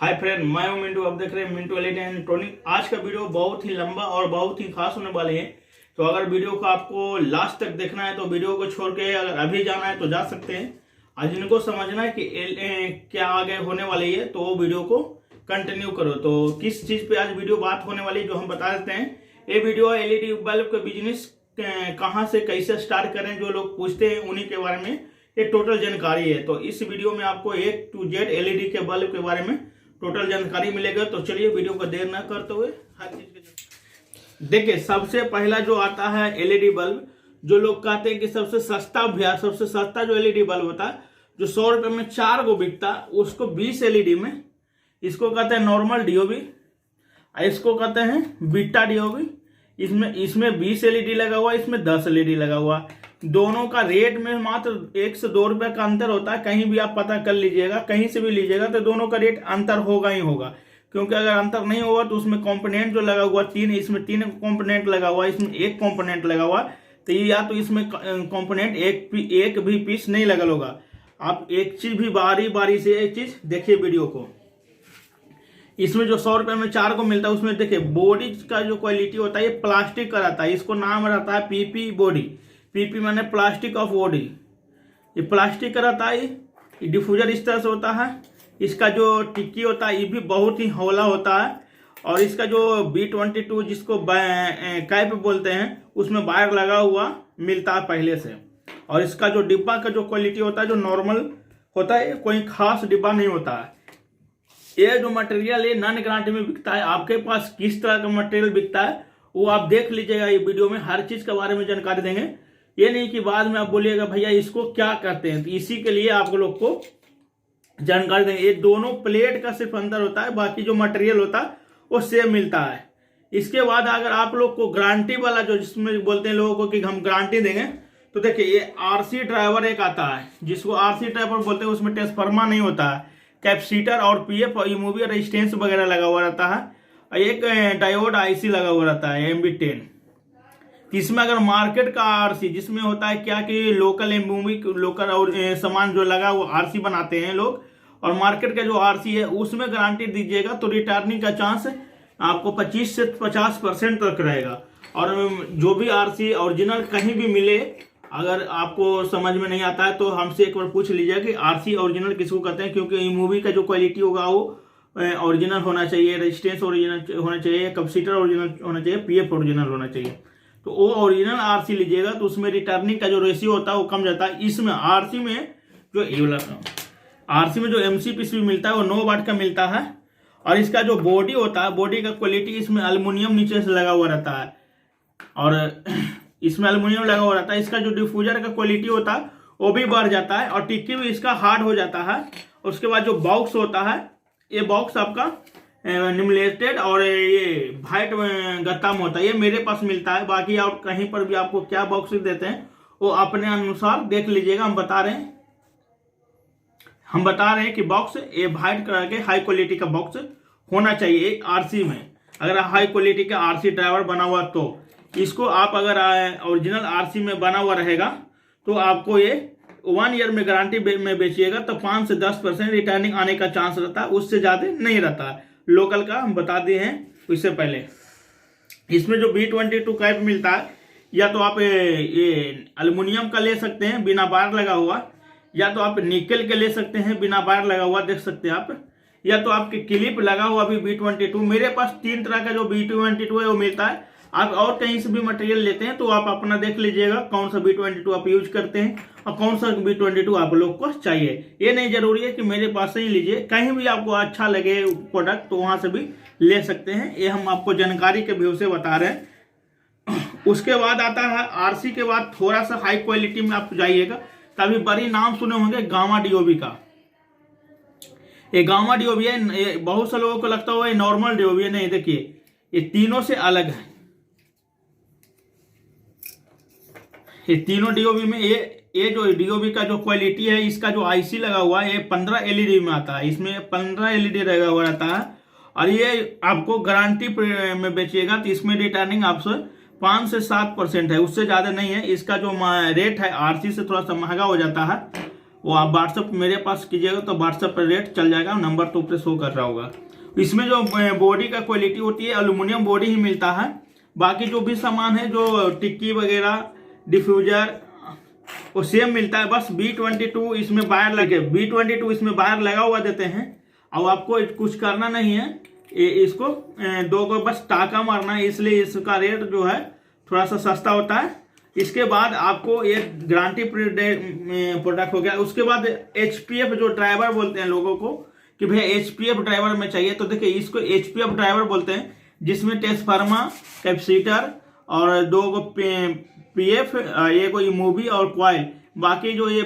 Hi friend, मैं हूं मिंटू। आप देख रहे हैं मिंटू एलईडी इलेक्ट्रॉनिक। आज का वीडियो बहुत ही लंबा और बहुत ही खास होने वाले हैं। तो अगर वीडियो को आपको लास्ट तक देखना है तो वीडियो को छोड़ के अगर अभी जाना है तो जा सकते हैं। आज इनको समझना है कि क्या आगे होने वाली है तो वीडियो को कंटिन्यू करो। तो किस चीज पे आज वीडियो बात होने वाली जो हम बता देते हैं। ये वीडियो एलईडी बल्ब का बिजनेस कहाँ से कैसे स्टार्ट करें, जो लोग पूछते हैं उन्हीं के बारे में ये टोटल जानकारी है। तो इस वीडियो में आपको A to Z एलईडी के बल्ब के बारे में टोटल जानकारी मिलेगा। तो चलिए वीडियो को देर न करते हुए हर चीज के देखिए। सबसे पहला जो आता है एलईडी बल्ब, जो लोग कहते हैं कि सबसे सस्ता भैया, सबसे सस्ता जो एलईडी बल्ब होता है जो 100 रुपए में 4 को बिकता है, उसको 20 एलईडी में, इसको कहते हैं नॉर्मल डीओबी, इसको कहते हैं बीटा डीओबी। इसमें 20 एलईडी लगा हुआ, इसमें 10 एलईडी लगा हुआ। दोनों का रेट में मात्र 1 से 2 रुपए का अंतर होता है। कहीं भी आप पता कर लीजिएगा, कहीं से भी लीजिएगा तो दोनों का रेट अंतर होगा ही होगा। क्योंकि अगर अंतर नहीं होगा तो उसमें कंपोनेंट जो लगा हुआ इसमें 3 कंपोनेंट लगा हुआ, इसमें 1 कंपोनेंट लगा हुआ। तो ये या तो इसमें कंपोनेंट एक भी पीस नहीं लगा होगा। आप एक चीज भी बारी बारी से एक चीज देखिए वीडियो को। इसमें जो 100 रुपए में 4 को मिलता है उसमें देखिए बॉडी का जो क्वालिटी होता है ये प्लास्टिक का रहता है। इसको नाम रहता है पीपी बॉडी। पीपी माने प्लास्टिक ऑफ बॉडी। ये प्लास्टिक का रहता है। ये डिफ्यूजर इस तरह से होता है। इसका जो टिक्की होता है ये भी बहुत ही हौला होता है। और इसका जो B22 जिसको कैप बोलते हैं उसमें वायर लगा हुआ मिलता है पहले से। और इसका जो डिब्बा का जो क्वालिटी होता है जो नॉर्मल होता है, कोई खास डिब्बा नहीं होता है। ये जो मटेरियल है नॉन गारंटी में बिकता है। आपके पास किस तरह का मटेरियल बिकता है वो आप देख लीजिएगा। ये वीडियो में हर चीज के बारे में जानकारी देंगे। ये नहीं कि बाद में आप बोलिएगा भैया इसको क्या करते हैं, तो इसी के लिए आप लोग को जानकारी देंगे। ये दोनों प्लेट का सिर्फ अंदर होता है, बाकी जो मटेरियल होता है वो सेम मिलता है। इसके बाद अगर आप लोग को गारंटी वाला जो जिसमें बोलते हैं लोगों को कि हम गारंटी देंगे, तो देखिए ये आरसी ड्राइवर एक आता है जिसको आरसी ड्राइवर बोलते हैं। उसमें ट्रांसफार्मर नहीं होता है, कैपेसिटर और पीएफ और मूवी रेजिस्टेंस वगैरह लगा हुआ रहता है। और एक डायोड आईसी लगा हुआ रहता है MB10। इसमें अगर मार्केट का आरसी जिसमें होता है क्या कि लोकल मूवी लोकल और सामान जो लगा वो आरसी बनाते हैं लोग, और मार्केट का जो आरसी है उसमें गारंटी दीजिएगा तो रिटर्निंग का चांस आपको 25 से 50% तक रहेगा। और जो भी आरसी ओरिजिनल कहीं भी मिले, अगर आपको समझ में नहीं आता है तो हमसे एक बार पूछ लीजिए कि आरसी ओरिजिनल किसको कहते हैं। क्योंकि मूवी का जो क्वालिटी होगा वो ओरिजिनल होना चाहिए, रेजिस्टेंस ओरिजिनल होना चाहिए, कैपेसिटर ओरिजिनल होना चाहिए, पीएफ ओरिजिनल होना चाहिए। तो वो ओरिजिनल आरसी लीजिएगा तो उसमें रिटर्निंग का जो रेशियो होता है वो कम जाता है। इसमें आरसी में जो MCPC मिलता है वो 9 वाट का मिलता है। और इसका जो बॉडी होता है, बॉडी का क्वालिटी इसमें एल्युमिनियम नीचे से लगा हुआ रहता है और इसमें एल्युमिनियम लगा हुआ रहता है। इसका जो डिफ्यूजर का क्वालिटी होता है वो भी बढ़ जाता है और टिक्की भी इसका हार्ड हो जाता है। उसके बाद जो बॉक्स होता है, ये बॉक्स आपका निमलेटेड और ये वाइट गत्ता में होता है। ये मेरे पास मिलता है। बाकी और कहीं पर भी आपको क्या बॉक्स देते हैं वो अपने अनुसार देख लीजिएगा। हम बता रहे हैं कि बॉक्स ये वाइट कलर के हाई क्वालिटी का बॉक्स होना चाहिए आरसी में। अगर हाई क्वालिटी का आरसी ड्राइवर बना हुआ तो इसको आप अगर ओरिजिनल आरसी में बना हुआ रहेगा तो आपको ये 1 ईयर में गारंटी में बेचिएगा तो 5 से 10% रिटर्निंग आने का चांस रहता है, उससे ज्यादा नहीं रहता है। लोकल का हम बता दिए हैं इससे पहले। इसमें जो B22 कैप मिलता है, या तो आप ये एल्युमिनियम का ले सकते हैं बिना वायर लगा हुआ, या तो आप निकल के ले सकते हैं बिना वायर लगा हुआ, देख सकते हैं आप, या तो आपके क्लिप लगा हुआ भी B22। मेरे पास 3 तरह का जो B22 है वो मिलता है। आप और कहीं से भी मटेरियल लेते हैं तो आप अपना देख लीजिएगा कौन सा B22 आप यूज करते हैं और कौन सा B22 आप लोग को चाहिए। ये नहीं जरूरी है कि मेरे पास से ही लीजिए, कहीं भी आपको अच्छा लगे प्रोडक्ट तो वहां से भी ले सकते हैं। ये हम आपको जानकारी के व्यू से बता रहे हैं। उसके बाद आता है आरसी के बाद थोड़ा सा हाई क्वालिटी में आप जाइएगा, तभी बड़ी नाम सुने होंगे गामा डीओबी का। ये गामा डीओबी है। बहुत से लोगों को लगता हुआ ये नॉर्मल डीओबी है, नहीं। देखिए ये तीनों से अलग है। ये तीनों डीओबी में ये जो डीओबी का जो क्वालिटी है, इसका जो आईसी लगा हुआ है ये 15 एलईडी में आता है। इसमें 15 एलईडी लगा हुआ रहता है और ये आपको गारंटी में बेचिएगा तो इसमें रिटर्निंग आपसे 5 से 7% है, उससे ज्यादा नहीं है। इसका जो रेट है आरसी से थोड़ा सा महंगा हो जाता है। वो आप व्हाट्सअप मेरे पास कीजिएगा तो व्हाट्सअप पर रेट चल जाएगा, नंबर तो ऊपर शो कर रहा होगा। इसमें जो बॉडी का क्वालिटी होती है एल्यूमिनियम बॉडी ही मिलता है। बाकी जो भी सामान है जो टिक्की वगैरह डिफ्यूजर वो सेम मिलता है, बस B22 इसमें वायर लगे, B22 इसमें वायर लगा हुआ देते हैं। और आपको कुछ करना नहीं है, इसको दो को बस टाका मारना है, इसलिए इसका रेट जो है थोड़ा सा सस्ता होता है। इसके बाद आपको ये गारंटी प्रोडक्ट हो गया। उसके बाद HPF जो ड्राइवर बोलते हैं लोगों को कि भैया HPF ड्राइवर में चाहिए, तो देखिए इसको HPF ड्राइवर बोलते हैं, जिसमें ट्रांसफार्मर, कैपेसिटर और दो को PF, ये कोई मूवी और कॉइल। बाकी जो ये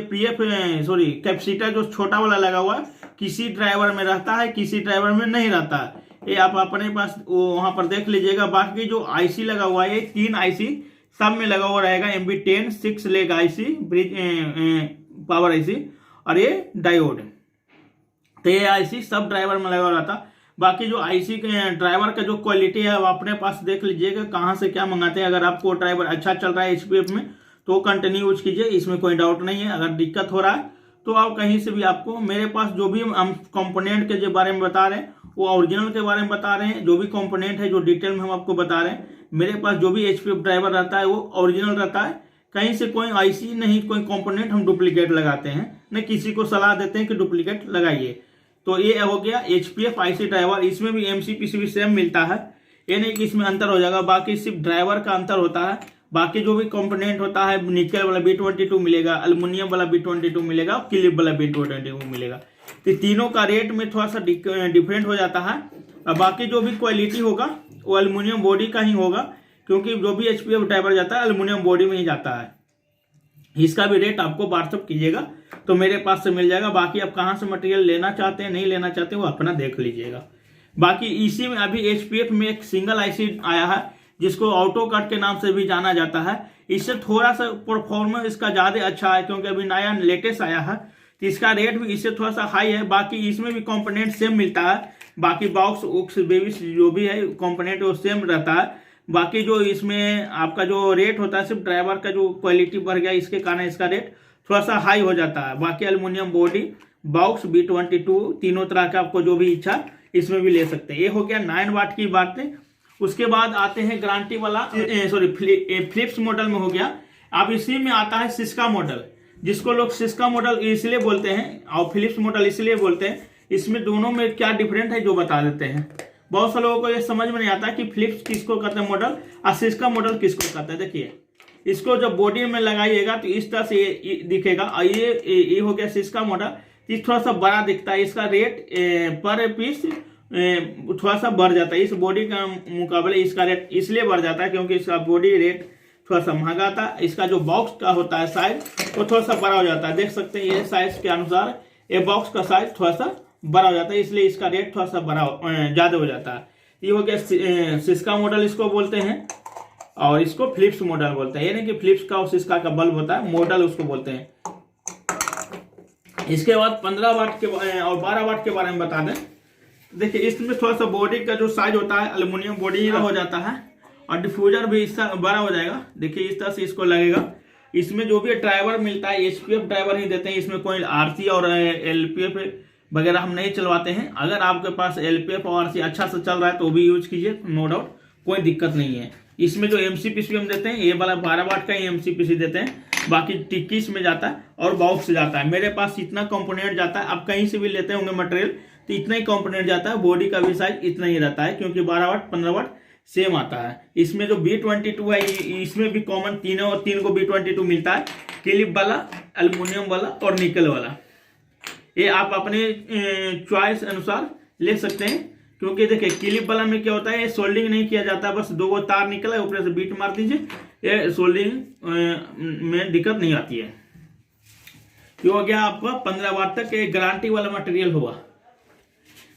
कैपेसिटर जो छोटा वाला लगा हुआ है किसी ड्राइवर में रहता है, किसी ड्राइवर में नहीं रहता है, ये आप अपने पास वहां पर देख लीजिएगा। बाकी जो IC लगा हुआ है, 3 IC सब में लगा हुआ रहेगा, MB10 6 leg IC, bridge power IC और ये डायोड, तो ये IC सब ड्राइवर में लगा हुआ रहता। बाकी जो IC के ड्राइवर का जो क्वालिटी है वो अपने पास देख लीजिएगा कहाँ से क्या मंगाते हैं। अगर आपको ड्राइवर अच्छा चल रहा है HPF में तो कंटिन्यू यूज कीजिए, इसमें कोई डाउट नहीं है। अगर दिक्कत हो रहा है तो आप कहीं से भी, आपको मेरे पास जो भी हम कंपोनेंट के जो बारे में बता रहे हैं वो ओरिजिनल के बारे में बता रहे हैं। जो भी कंपोनेंट है जो डिटेल में हम आपको बता रहे हैं, मेरे पास जो भी HPF ड्राइवर रहता है वो ओरिजिनल रहता है। कहीं से कोई IC नहीं, कोई कंपोनेंट हम डुप्लीकेट लगाते हैं न किसी को सलाह देते हैं कि डुप्लीकेट लगाइए। तो ये हो गया HPF IC ड्राइवर। इसमें भी MCPC भी सेम मिलता है, ये नहीं कि इसमें अंतर हो जाएगा, बाकी सिर्फ ड्राइवर का अंतर होता है। बाकी जो भी कंपोनेंट होता है, निकल वाला B22 मिलेगा, एल्युमिनियम वाला B22 मिलेगा, क्लिप वाला B22 मिलेगा। तो तीनों का रेट में थोड़ा सा डिफरेंट हो जाता है। और बाकी जो भी क्वालिटी होगा वो एल्युमिनियम बॉडी का ही होगा, क्योंकि जो भी HPF ड्राइवर जाता है एल्युमिनियम बॉडी में ही जाता है। इसका भी रेट आपको व्हाट्सअप कीजिएगा तो मेरे पास से मिल जाएगा। बाकी आप कहाँ से मटेरियल लेना चाहते हैं, नहीं लेना चाहते, वो अपना देख लीजिएगा। बाकी इसी में अभी HPF में एक सिंगल IC आया है जिसको ऑटो कट के नाम से भी जाना जाता है। इससे थोड़ा सा परफॉर्मेंस इसका ज्यादा अच्छा है, क्योंकि अभी नया लेटेस्ट आया है, तो इसका रेट भी इससे थोड़ा सा हाई है। बाकी इसमें भी कंपोनेंट सेम मिलता है, बाकी बॉक्स उक्स बेबी जो भी है कंपोनेंट वो सेम रहता है। बाकी जो इसमें आपका जो रेट होता है सिर्फ ड्राइवर का जो क्वालिटी बढ़ गया इसके कारण इसका रेट थोड़ा सा हाई हो जाता है। बाकी एल्युमिनियम बॉडी, बॉक्स, B22 तीनों तरह का आपको जो भी इच्छा इसमें भी ले सकते हैं। ये हो गया 9 वाट की बातें। उसके बाद आते हैं गारंटी वाला फिलिप्स मॉडल में हो गया। अब इसी में आता है सिस्का मॉडल, जिसको लोग सिस्का मॉडल इसलिए बोलते हैं और फिलिप्स मॉडल इसलिए बोलते हैं। इसमें दोनों में क्या डिफरेंट है जो बता देते हैं। बहुत से लोगों को ये समझ में नहीं आता कि फिलिप्स किसको कहते हैं मॉडल और सिस्का मॉडल किसको कहते हैं। देखिए इसको जब बॉडी में लगाइएगा तो इस तरह से ये दिखेगा, और ये हो गया सिस्का मॉडल। ये थोड़ा सा बड़ा दिखता है, इसका रेट पर पीस थोड़ा सा बढ़ जाता है। इस बॉडी का मुकाबले इसका रेट इसलिए बढ़ जाता है क्योंकि इसका बॉडी रेट थोड़ा सा महंगा था। इसका जो बॉक्स का होता है साइज वो थोड़ा सा बड़ा हो जाता है, देख सकते हैं ये साइज के अनुसार ये बॉक्स का साइज थोड़ा सा बड़ा हो जाता है, इसलिए इसका रेट थोड़ा सा बड़ा ज्यादा हो जाता है। ये हो गया सिस्का मॉडल इसको बोलते हैं, और इसको फिलिप्स मॉडल बोलते हैं। ये नहीं कि फिलिप्स का और सिस्का का बल्ब होता है, मॉडल उसको बोलते हैं। इसके बाद 15 वाट के और 12 वाट के बारे में बता दें। देखिए इसमें थोड़ा सा बॉडी का जो साइज होता है एल्युमिनियम बॉडी हो जाता है, और डिफ्यूजर भी इसका बड़ा हो जाएगा। देखिए इस तरह से इसको लगेगा। इसमें जो भी ड्राइवर मिलता है HPF ड्राइवर ही देते हैं, इसमें कोई RC और LPF वगैरह हम नहीं चलवाते हैं। अगर आपके पास LPF और RC अच्छा से चल रहा है तो भी यूज कीजिए, नो डाउट, कोई दिक्कत नहीं है। इसमें जो MCPC हम देते हैं ये वाला 12 वाट का ही MCPC देते हैं, बाकी टिक्कीस में जाता है और बॉक्स से जाता है। मेरे पास इतना कंपोनेंट जाता है, आप कहीं से भी लेते होंगे मटेरियल तो इतना ही कंपोनेंट जाता है। बॉडी का भी साइज इतना ही रहता है, क्योंकि 12 वाट 15 वाट सेम आता है। इसमें जो B22 है इसमें भी कॉमन तीन को B22 मिलता है, क्लिप वाला, एल्युमिनियम वाला और निकल वाला। ये आप अपने चॉइस अनुसार ले सकते हैं, क्योंकि देखिए क्लिप वाला में क्या होता है, ये सोल्डिंग नहीं किया जाता, बस 2 तार निकला है ऊपर से बीट मार दीजिए, ये सोल्डिंग में दिक्कत नहीं आती है। ये हो गया आपका 15 वाट तक ये गारंटी वाला मटेरियल हुआ।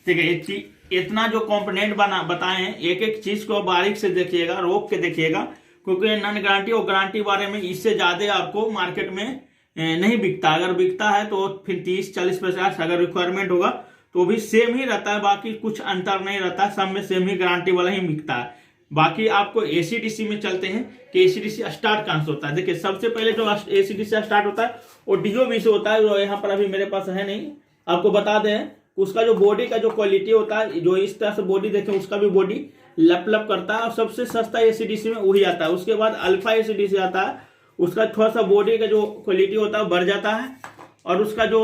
ठीक है, इतना जो कंपोनेंट बताए हैं, एक एक चीज को बारीक से देखिएगा, रोक के देखिएगा, क्योंकि नॉन गारंटी और गारंटी बारे में इससे ज्यादा आपको मार्केट में नहीं बिकता। अगर बिकता है तो फिर 30, 40, 50 अगर रिक्वायरमेंट होगा तो भी सेम ही रहता है, बाकी कुछ अंतर नहीं रहता है, सब में सेम ही गारंटी वाला ही बिकता है। बाकी आपको एसीडीसी में चलते हैं कि एसीडीसी स्टार्ट कहाँ से होता है। देखिए सबसे पहले जो एसीडीसी स्टार्ट होता है वो डीओबी से होता है, जो यहाँ पर अभी मेरे पास है नहीं, आपको बता दें उसका जो बॉडी का जो क्वालिटी होता है, जो इस तरह से बॉडी देखें उसका भी बॉडी लप लप करता है और सबसे सस्ता एसीडीसी में वही आता है। उसके बाद अल्फा एसीडीसी आता है, उसका थोड़ा सा बॉडी का जो क्वालिटी होता है बढ़ जाता है और उसका जो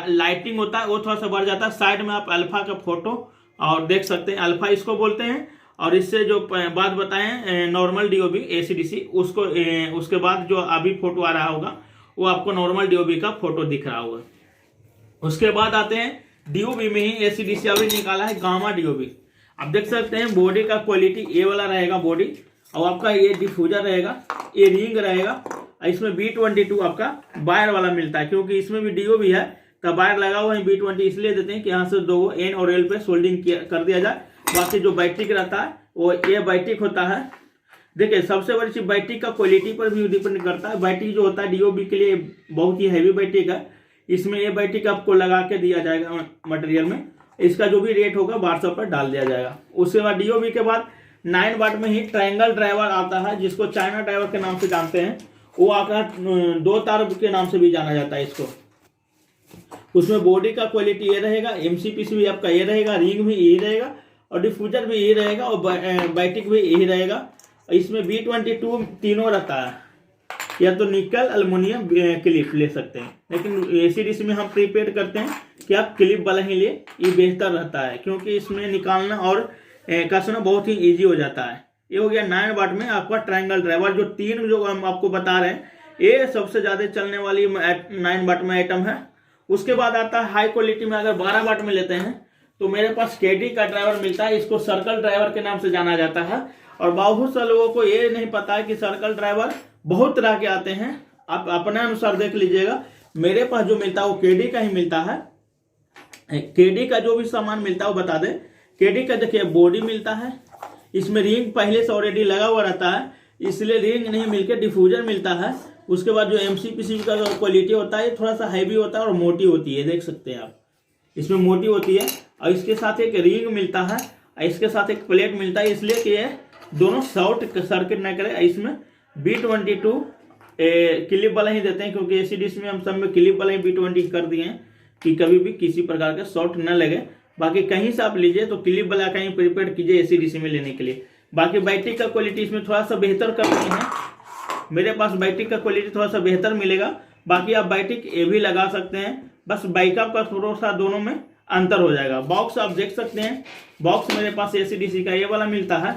लाइटिंग होता है वो थोड़ा सा बढ़ जाता है। साइड में आप अल्फा का फोटो और देख सकते हैं, अल्फा इसको बोलते हैं। और इससे जो बात बताएं नॉर्मल डीओबी एसीडीसी, उसको उसके बाद जो अभी फोटो आ रहा होगा वो आपको नॉर्मल डीओबी का फोटो दिख रहा होगा। उसके बाद आते हैं डीओबी में ही एसीडीसी अभी निकाला है गामा डीओबी। आप देख सकते हैं बॉडी का क्वालिटी ए वाला रहेगा बॉडी, और आपका ये डिफ्यूजर रहेगा, ये रिंग रहेगा। इसमें B22 आपका बायर वाला मिलता है, क्योंकि इसमें भी डीओबी है तो बायर लगा हुआ है। B20 इसलिए देते हैं कि यहाँ से दो एन और एल पे सोल्डिंग कर दिया जाए। बाकी जो बैट्रिक रहता है वो ये बैट्रिक होता है। देखिए सबसे बड़ी चीज बैट्रिक का क्वालिटी पर भी डिपेंड करता है। बैट्रिक जो होता है डीओबी के लिए बहुत ही हैवी बैट्रिक है, इसमें ये बैट्रिक आपको लगा के दिया जाएगा मटेरियल में। इसका जो भी रेट होगा व्हाट्सएप पर डाल दिया जाएगा। उसके बाद डीओबी के बाद 9 वाट में ही ट्रायंगल ड्राइवर आता है, जिसको चाइना ड्राइवर के नाम से जानते हैं। वो आपका 2 तार के नाम से भी जाना जाता है इसको। उसमें बॉडी का क्वालिटी ये रहेगा, एमसीपीसी भी आपका ये रहेगा, रिंग भी यही रहेगा और डिफ्यूजर भी यही रहेगा और बैट्रिक भी यही रहेगा। इसमें B22 तीनों रहता है, या तो निकल एल्युमिनियम क्लिप ले सकते हैं, लेकिन एसीडीसी में हम प्रीपेड करते हैं कि आप क्लिप वाला ही ले, ये बेहतर रहता है क्योंकि इसमें निकालना और कसना बहुत ही इजी हो जाता है। ये हो गया 9 वाट में आपका ट्रायंगल ड्राइवर। जो 3 जो हम आपको बता रहे हैं ये सबसे ज्यादा चलने वाली 9 वाट में आइटम है। उसके बाद आता है हाई क्वालिटी में, अगर 12 वाट में लेते हैं तो मेरे पास केडी का ड्राइवर मिलता है, इसको सर्कल ड्राइवर के नाम से जाना जाता है। और बहुत से लोगों को ये नहीं पता है कि सर्कल ड्राइवर बहुत तरह के आते हैं, आप अपने अनुसार देख लीजिएगा। मेरे पास जो मिलता है वो केडी का ही मिलता है। केडी का जो भी सामान मिलता है वो बता दें। केडी का देखिए बॉडी मिलता है, इसमें रिंग पहले से ऑलरेडी लगा हुआ रहता है, इसलिए रिंग नहीं मिलकर डिफ्यूजर मिलता है। उसके बाद जो एमसीपीसी का जो क्वालिटी होता है थोड़ा सा हैवी होता है और मोटी होती है, देख सकते हैं आप, इसमें मोटी होती है। और इसके साथ एक रिंग मिलता है, इसके साथ एक प्लेट मिलता है, इसलिए कि ये दोनों शॉर्ट सर्किट न करे। इसमें B22 क्लिप वाला ही देते हैं, क्योंकि एसीडीसी में हम सब में क्लिप वाला ही B20 कर दिए हैं कि कभी भी किसी प्रकार का शॉर्ट न लगे। बाकी कहीं से आप लीजिए तो क्लिप वाला कहीं प्रीपेड कीजिए एसीडीसी में लेने के लिए। बाकी बैटरी का क्वालिटी इसमें थोड़ा सा बेहतर कर रहे हैं, मेरे पास बैटरी का क्वालिटी थोड़ा सा बेहतर मिलेगा। बाकी आप बैटरी ये भी लगा सकते हैं, बस बैकअप का थोड़ा सा दोनों में अंतर हो जाएगा। बॉक्स आप देख सकते हैं, बॉक्स मेरे पास एसीडीसी का ये वाला मिलता है।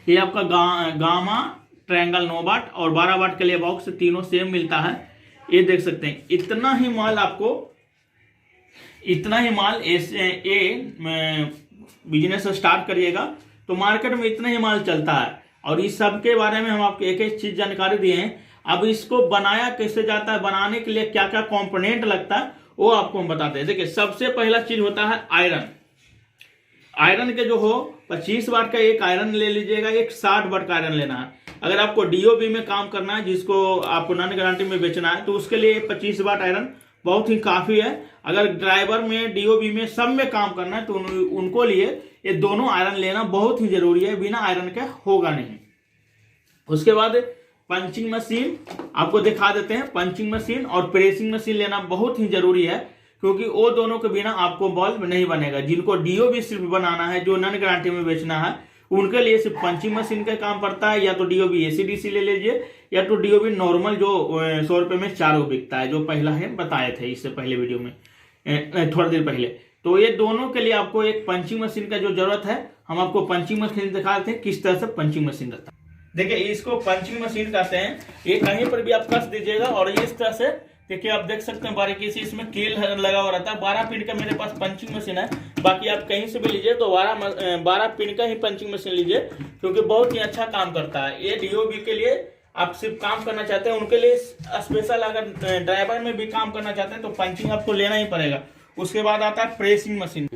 ये आपका गामा ट्रायंगल 9 वाट और 12 वाट के लिए बॉक्स तीनों सेम मिलता है। ये देख सकते हैं, इतना ही माल बिजनेस स्टार्ट करिएगा तो मार्केट में इतना ही माल चलता है। और इस सब के बारे में हम आपको एक एक चीज जानकारी दिए हैं। अब इसको बनाया कैसे जाता है, बनाने के लिए क्या क्या कंपोनेंट लगता है वो आपको हम बताते हैं। देखिए सबसे पहला चीज होता है आयरन। आयरन के जो हो 25 वाट का एक आयरन ले लीजिएगा, एक 60 वाट का आयरन लेना है। अगर आपको डीओबी में काम करना है, जिसको आपको नॉन गारंटी में बेचना है, तो उसके लिए 25 वाट आयरन बहुत ही काफी है। अगर ड्राइवर में डीओबी में सब में काम करना है तो उनको लिए ये दोनों आयरन लेना बहुत ही जरूरी है, बिना आयरन के होगा नहीं। उसके बाद पंचिंग मशीन आपको दिखा देते हैं। पंचिंग मशीन और प्रेसिंग मशीन लेना बहुत ही जरूरी है, क्योंकि वो दोनों के बिना आपको बल्ब नहीं बनेगा। जिनको डीओबी सिर्फ बनाना है, जो नॉन गारंटी में बेचना है, उनके लिए सिर्फ पंचिंग मशीन का काम पड़ता है। या तो डीओबी एसीडीसी ले लीजिए, या तो डीओबी नॉर्मल जो 100 रुपए में 4 बिकता है, जो पहला है बताए थे इससे पहले वीडियो में थोड़ा देर पहले। तो ये दोनों के लिए आपको एक पंचिंग मशीन का जो जरूरत है, हम आपको पंचिंग मशीन दिखा देते हैं किस तरह से पंचिंग मशीन रहता है। देखिए इसको पंचिंग मशीन कहते हैं। ये कहीं पर भी आप कस दीजिएगा और इस तरह से देखिए, आप देख सकते हैं बारीकी से इसमें कील लगा हुआ रहता है। 12 पिन का मेरे पास पंचिंग मशीन है। बाकी आप कहीं से भी लीजिए तो 12 पिन का ही पंचिंग मशीन लीजिए, क्योंकि बहुत ही अच्छा काम करता है। ये डीओबी के लिए आप सिर्फ काम करना चाहते हैं, उनके लिए स्पेशल। अगर ड्राइवर में भी काम करना चाहते हैं तो पंचिंग आपको लेना ही पड़ेगा। उसके बाद आता है प्रेसिंग मशीन।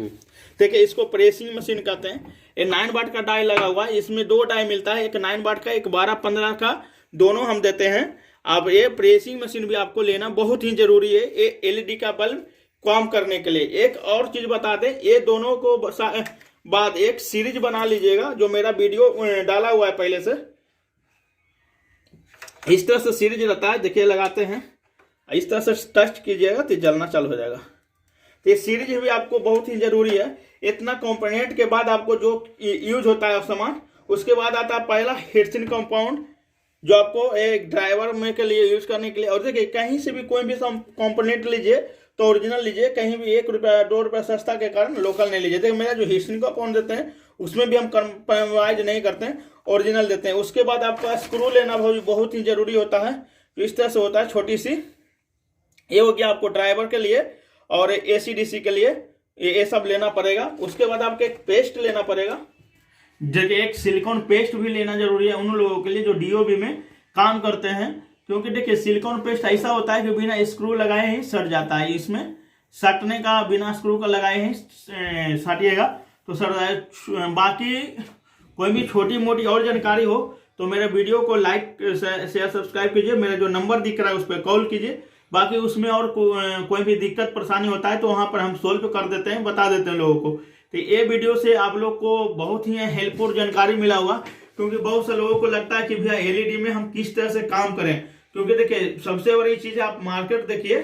देखिए इसको प्रेसिंग मशीन कहते हैं। ये 9 वाट का डाई लगा हुआ है, इसमें 2 डाई मिलता है, एक 9 वाट का, एक 12-15 का, दोनों हम देते हैं। अब ये प्रेसिंग मशीन भी आपको लेना बहुत ही जरूरी है, ये एलईडी का बल्ब काम करने के लिए। एक और चीज बता दें, ये दोनों को बाद एक सीरीज बना लीजिएगा, जो मेरा वीडियो डाला हुआ है पहले से। इस तरह से सीरीज रहता है, देखिए लगाते हैं, इस तरह से टच कीजिएगा तो जलना चालू हो जाएगा। तो ये सीरीज भी आपको बहुत ही जरूरी है। इतना कंपोनेंट के बाद आपको जो यूज होता है सामान, उसके बाद आता है पहला हीटसिन कंपाउंड, जो आपको एक ड्राइवर में के लिए यूज करने के लिए। और देखिए कहीं से भी कोई भी कंपोनेंट लीजिए तो ओरिजिनल लीजिए, कहीं भी 1 रुपया 2 रुपया सस्ता के कारण लोकल नहीं लीजिए। देखिए मेरा जो हीटसिन कंपाउंड देते हैं उसमें भी हम कम्प्रोमाइज नहीं करते हैं, ओरिजिनल देते हैं। उसके बाद आपका स्क्रू लेना बहुत ही जरूरी होता है, तो इस तरह से होता है छोटी सी। ये हो गया आपको ड्राइवर के लिए और AC/DC के लिए, ये सब लेना पड़ेगा। उसके बाद आपको एक पेस्ट लेना पड़ेगा, जगह एक सिलिकॉन पेस्ट भी लेना जरूरी है उन लोगों के लिए जो DOB में काम करते हैं। क्योंकि देखिए सिलिकॉन पेस्ट ऐसा होता है कि बिना स्क्रू लगाए ही सट जाता है, इसमें सटने का बिना स्क्रू का लगाए ही सटिएगा तो सट जाए। बाकी कोई भी छोटी मोटी और जानकारी हो तो मेरे वीडियो को लाइक शेयर सब्सक्राइब कीजिए, मेरा जो नंबर दिख रहा है उस पर कॉल कीजिए। बाकी उसमें और कोई भी दिक्कत परेशानी होता है तो वहां पर हम सोल्व कर देते हैं, बता देते हैं लोगों को। तो ये वीडियो से आप लोग को बहुत ही हेल्पफुल जानकारी मिला हुआ, क्योंकि बहुत से लोगों को लगता है कि भैया LED में हम किस तरह से काम करें। क्योंकि देखिए सबसे बड़ी चीज है, आप मार्केट देखिए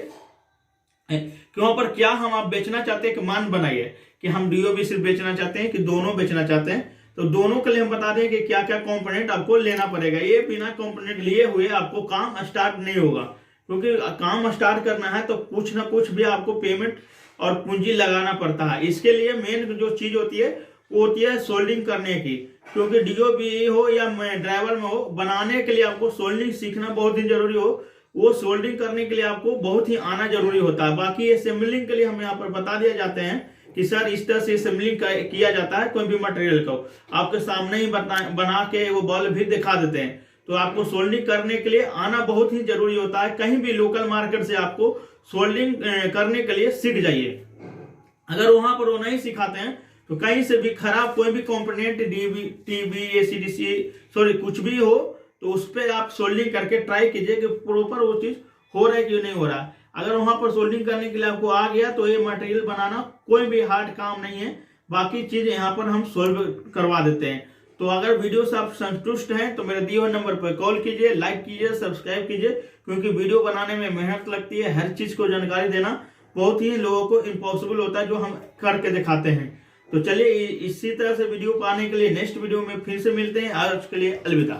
कि वहां पर क्या हम आप बेचना चाहते हैं कि मान बनाइए कि हम DOB सिर्फ बेचना चाहते हैं कि दोनों बेचना चाहते हैं, तो दोनों के लिए हम बता दें कि क्या क्या कंपोनेंट आपको लेना पड़ेगा। ये बिना कंपोनेंट लिए हुए आपको काम स्टार्ट नहीं होगा, क्योंकि काम स्टार्ट करना है तो कुछ ना कुछ भी आपको पेमेंट और पूंजी लगाना पड़ता है। इसके लिए मेन जो चीज होती है वो होती है सोल्डिंग करने की। क्योंकि DOB हो या ड्राइवर में हो, बनाने के लिए आपको सोल्डिंग सीखना बहुत ही जरूरी हो। वो सोल्डिंग करने के लिए आपको बहुत ही आना जरूरी होता है। बाकी असेंबलिंग के लिए हम यहाँ पर बता दिया जाते हैं कि सर इस तरह से असेंबलिंग किया जाता है कोई भी मटेरियल को, आपके सामने ही बना के वो बल्ब भी दिखा देते हैं। तो आपको सोल्डिंग करने के लिए आना बहुत ही जरूरी होता है। कहीं भी लोकल मार्केट से आपको सोल्डिंग करने के लिए सीख जाइए। अगर वहां पर वो नहीं सिखाते हैं तो कहीं से भी खराब कोई भी कंपोनेंट TB AC/DC सॉरी कुछ भी हो तो उस पर आप सोल्डिंग करके ट्राई कीजिए कि प्रॉपर वो चीज हो रहा है कि नहीं हो रहा है। अगर वहां पर सोल्डिंग करने के लिए आपको आ गया तो ये मटेरियल बनाना कोई भी हार्ड काम नहीं है। बाकी चीज यहाँ पर हम सोल्व करवा देते हैं। तो अगर वीडियो से आप संतुष्ट हैं तो मेरे दिए हुए नंबर पर कॉल कीजिए, लाइक कीजिए, सब्सक्राइब कीजिए, क्योंकि वीडियो बनाने में मेहनत लगती है। हर चीज को जानकारी देना बहुत ही लोगों को इम्पॉसिबल होता है जो हम करके दिखाते हैं। तो चलिए इसी तरह से वीडियो पाने के लिए नेक्स्ट वीडियो में फिर से मिलते हैं। आज के लिए अलविदा।